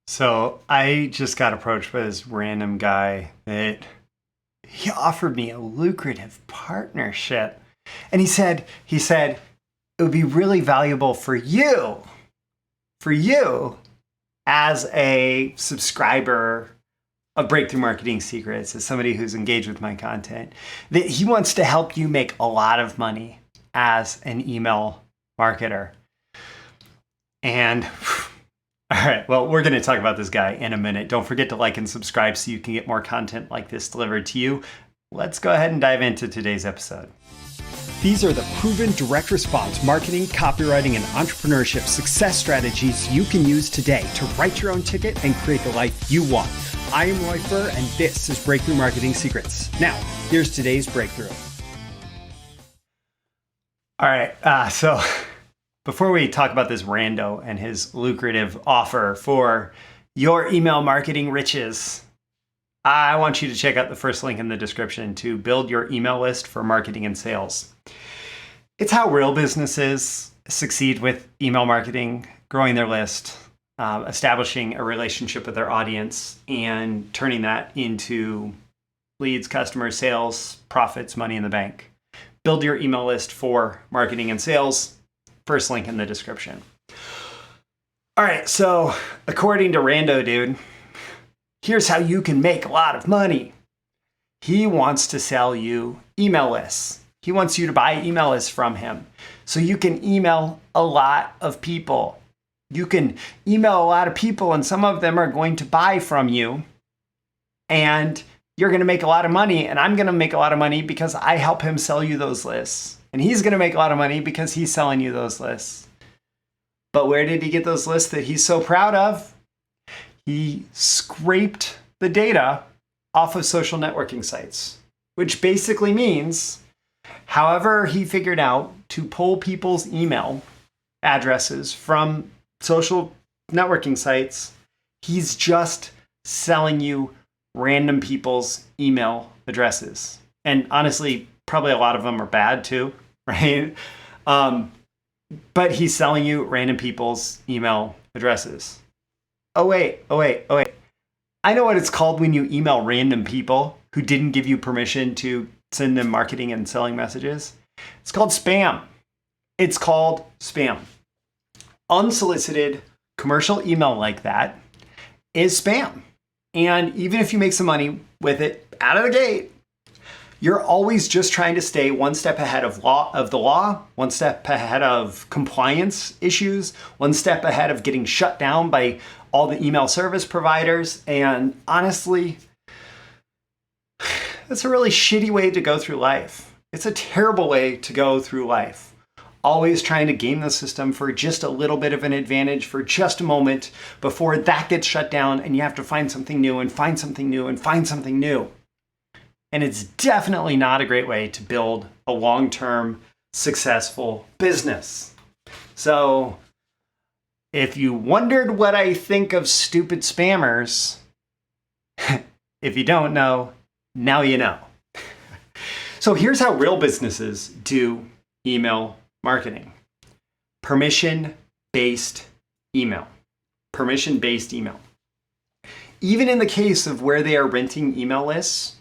So I just got approached by this random guy that he offered me a lucrative partnership. And he said it would be really valuable for you as a subscriber of Breakthrough Marketing Secrets, as somebody who's engaged with my content, that he wants to help you make a lot of money as an email marketer. And all right, well, we're going to talk about this guy in a minute. Don't forget to like and subscribe so you can get more content like this delivered to you. Let's go ahead and dive into today's episode. These are the proven direct response marketing, copywriting, and entrepreneurship success strategies you can use today to write your own ticket and create the life you want. I am Roy Furr, and this is Breakthrough Marketing Secrets. Now, here's today's breakthrough. All right, so before we talk about this rando and his lucrative offer for your email marketing riches, I want you to check out the first link in the description to build your email list for marketing and sales. It's how real businesses succeed with email marketing, growing their list, establishing a relationship with their audience, and turning that into leads, customers, sales, profits, money in the bank. Build your email list for marketing and sales. First link in the description. All right, so according to Rando Dude, here's how you can make a lot of money. He wants to sell you email lists. He wants you to buy email lists from him so you can email a lot of people. You can email a lot of people, and some of them are going to buy from you, and you're going to make a lot of money, and I'm going to make a lot of money because I help him sell you those lists. And he's going to make a lot of money because he's selling you those lists. But where did he get those lists that he's so proud of? He scraped the data off of social networking sites, which basically means however he figured out to pull people's email addresses from social networking sites, he's just selling you random people's email addresses. And honestly, probably a lot of them are bad too, right? But he's selling you random people's email addresses. Oh wait. I know what it's called when you email random people who didn't give you permission to send them marketing and selling messages. It's called spam. It's called spam. Unsolicited commercial email like that is spam. And even if you make some money with it out of the gate, you're always just trying to stay one step ahead of the law, one step ahead of compliance issues, one step ahead of getting shut down by all the email service providers. And honestly, that's a really shitty way to go through life. It's a terrible way to go through life. Always trying to game the system for just a little bit of an advantage for just a moment before that gets shut down and you have to find something new and find something new and find something new. And it's definitely not a great way to build a long-term successful business. So if you wondered what I think of stupid spammers, if you don't know, now you know. So here's how real businesses do email marketing. Permission-based email. Permission-based email. Even in the case of where they are renting email lists,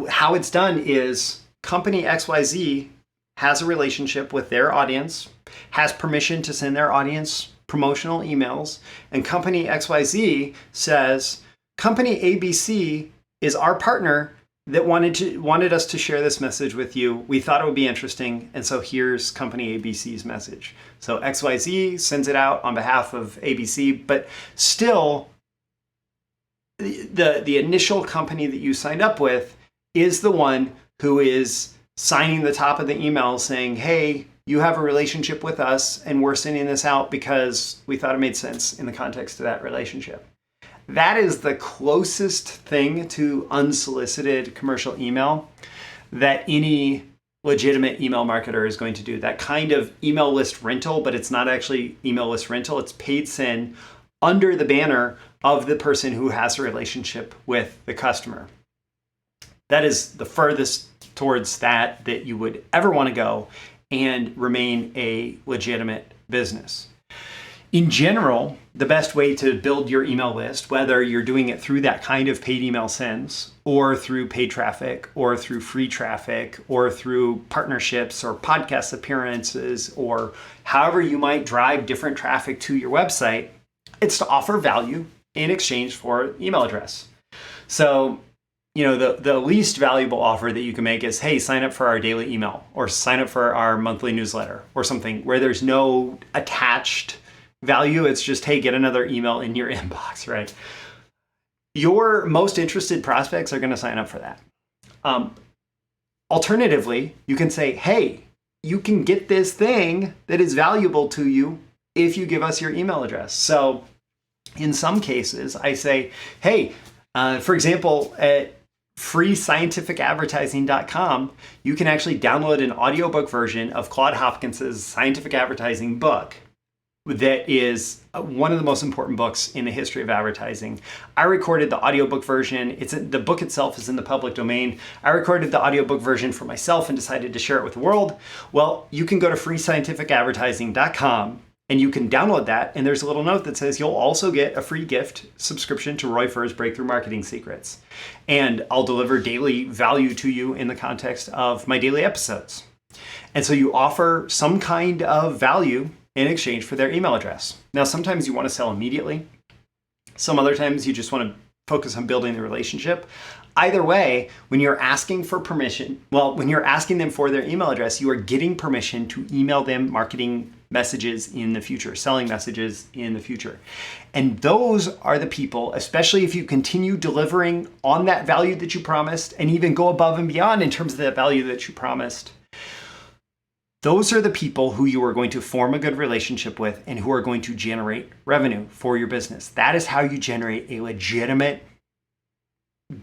how it's done is company XYZ has a relationship with their audience, has permission to send their audience promotional emails, and company XYZ says, company ABC is our partner that wanted us to share this message with you. We thought it would be interesting, and so here's company ABC's message. So XYZ sends it out on behalf of ABC, but still the initial company that you signed up with is the one who is signing the top of the email saying, hey, you have a relationship with us and we're sending this out because we thought it made sense in the context of that relationship. That is the closest thing to unsolicited commercial email that any legitimate email marketer is going to do. That kind of email list rental, but it's not actually email list rental. It's paid send under the banner of the person who has a relationship with the customer. That is the furthest towards that you would ever want to go and remain a legitimate business. In general, the best way to build your email list, whether you're doing it through that kind of paid email sends or through paid traffic or through free traffic or through partnerships or podcast appearances or however you might drive different traffic to your website, it's to offer value in exchange for email address. So, the least valuable offer that you can make is, hey, sign up for our daily email or sign up for our monthly newsletter or something where there's no attached value. It's just, hey, get another email in your inbox, right? Your most interested prospects are going to sign up for that. Alternatively, you can say, hey, you can get this thing that is valuable to you if you give us your email address. So in some cases, I say, hey, for example, at freescientificadvertising.com, you can actually download an audiobook version of Claude Hopkins's scientific advertising book. That is one of the most important books in the history of advertising. I recorded the audiobook version. The book itself is in the public domain. I recorded the audiobook version for myself and decided to share it with the world. Well, you can go to freescientificadvertising.com and you can download that. And there's a little note that says you'll also get a free gift subscription to Roy Furr's Breakthrough Marketing Secrets. And I'll deliver daily value to you in the context of my daily episodes. And so you offer some kind of value in exchange for their email address. Now, sometimes you want to sell immediately. Some other times you just want to focus on building the relationship. Either way, when you're asking for permission, when you're asking them for their email address, you are getting permission to email them marketing messages in the future, selling messages in the future. And those are the people, especially if you continue delivering on that value that you promised and even go above and beyond in terms of that value that you promised. Those are the people who you are going to form a good relationship with and who are going to generate revenue for your business. That is how you generate a legitimate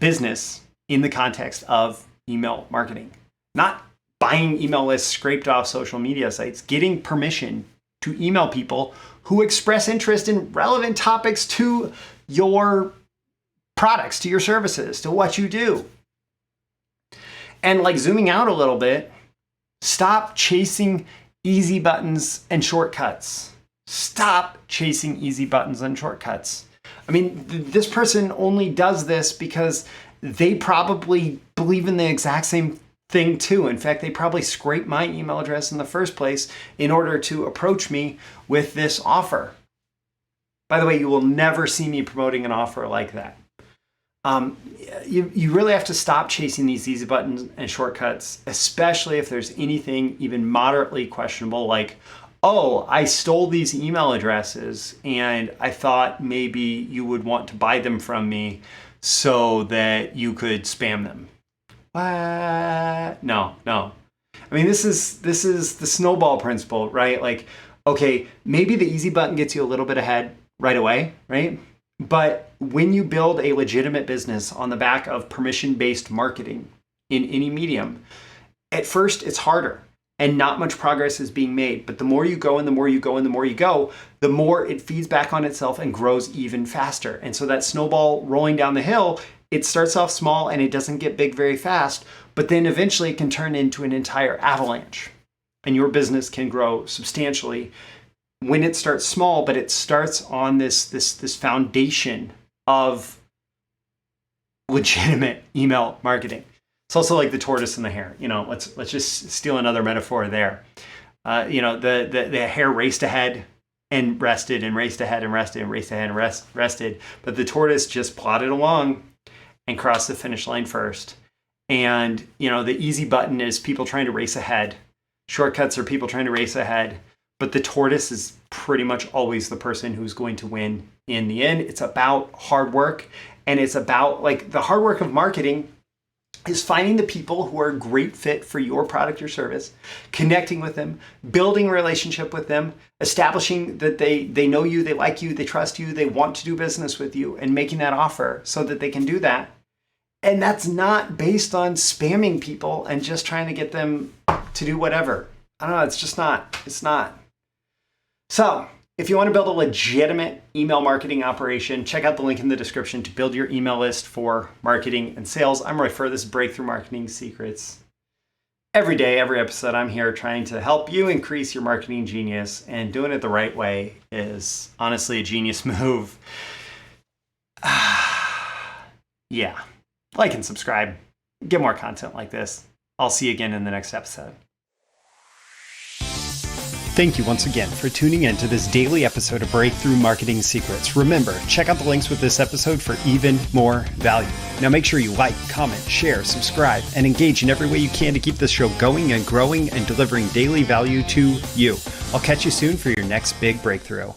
business in the context of email marketing. Not buying email lists scraped off social media sites, getting permission to email people who express interest in relevant topics to your products, to your services, to what you do. And zooming out a little bit, stop chasing easy buttons and shortcuts. Stop chasing easy buttons and shortcuts. I mean, this person only does this because they probably believe in the exact same thing too. In fact, they probably scraped my email address in the first place in order to approach me with this offer. By the way, you will never see me promoting an offer like that. You really have to stop chasing these easy buttons and shortcuts, especially if there's anything even moderately questionable, like, oh, I stole these email addresses and I thought maybe you would want to buy them from me so that you could spam them. What? No. I mean, this is the snowball principle, right? Okay, maybe the easy button gets you a little bit ahead right away, right? But when you build a legitimate business on the back of permission-based marketing in any medium, at first it's harder and not much progress is being made. But the more you go and the more you go and the more you go, the more it feeds back on itself and grows even faster. And so that snowball rolling down the hill, it starts off small and it doesn't get big very fast, but then eventually it can turn into an entire avalanche. And your business can grow substantially when it starts small, but it starts on this foundation of legitimate email marketing. It's also like the tortoise and the hare. Let's just steal another metaphor there. The hare raced ahead and rested and raced ahead and rested and raced ahead and rested, but the tortoise just plodded along and crossed the finish line first. And the easy button is people trying to race ahead. Shortcuts are people trying to race ahead. But the tortoise is pretty much always the person who's going to win in the end. It's about hard work. And it's about the hard work of marketing is finding the people who are a great fit for your product or service, connecting with them, building a relationship with them, establishing that they know you, they like you, they trust you, they want to do business with you, and making that offer so that they can do that. And that's not based on spamming people and just trying to get them to do whatever. I don't know, it's not. So if you want to build a legitimate email marketing operation, check out the link in the description to build your email list for marketing and sales. I'm Roy Furr. This is Breakthrough Marketing Secrets. Every day, every episode, I'm here trying to help you increase your marketing genius, and doing it the right way is honestly a genius move. Yeah, like and subscribe. Get more content like this. I'll see you again in the next episode. Thank you once again for tuning in to this daily episode of Breakthrough Marketing Secrets. Remember, check out the links with this episode for even more value. Now make sure you like, comment, share, subscribe, and engage in every way you can to keep this show going and growing and delivering daily value to you. I'll catch you soon for your next big breakthrough.